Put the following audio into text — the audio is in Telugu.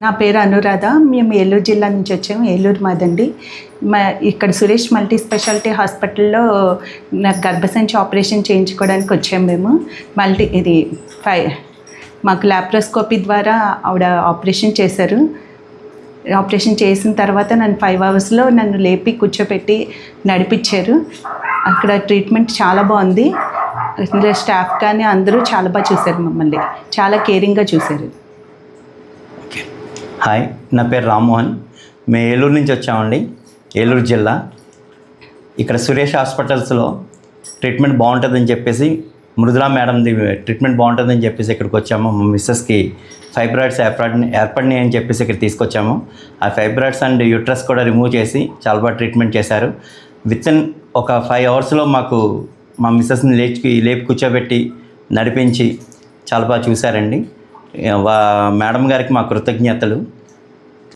నా పేరు అనురాధ. మేము ఏలూరు జిల్లా నుంచి వచ్చాము. ఏలూరు మాదండి. ఇక్కడ సురేష్ మల్టీ స్పెషాలిటీ హాస్పిటల్లో నాకు గర్భసంచి ఆపరేషన్ చేయించుకోవడానికి వచ్చాము మేము. మాకు లాప్రోస్కోపీ ద్వారా ఆవిడ ఆపరేషన్ చేశారు. ఆపరేషన్ చేసిన తర్వాత నన్ను 5 అవర్స్లో నన్ను లేపి కూర్చోపెట్టి నడిపించారు. అక్కడ ట్రీట్మెంట్ చాలా బాగుంది. స్టాఫ్ కానీ అందరూ చాలా బాగా చూశారు, మమ్మల్ని చాలా కేరింగ్గా చూశారు. హాయ్, నా పేరు రామ్మోహన్. మేము ఏలూరు నుంచి వచ్చామండి, ఏలూరు జిల్లా. ఇక్కడ సురేష్ హాస్పిటల్స్లో ట్రీట్మెంట్ బాగుంటుందని చెప్పేసి, మృదులా మేడంది ట్రీట్మెంట్ బాగుంటుందని చెప్పేసి ఇక్కడికి వచ్చాము. మా మిస్సెస్కి ఫైబ్రాయిడ్స్ ఏర్పడినాయి అని చెప్పేసి ఇక్కడ తీసుకొచ్చాము. ఆ ఫైబ్రాయిడ్స్ అండ్ యూట్రస్ కూడా రిమూవ్ చేసి చాలా బాగా ట్రీట్మెంట్ చేశారు. వితిన్ ఒక 5 అవర్స్లో మాకు మా మిస్సెస్ని లేపి కూర్చోబెట్టి నడిపించి చాలా బాగా చూశారండి. మేడం గారికి మా కృతజ్ఞతలు.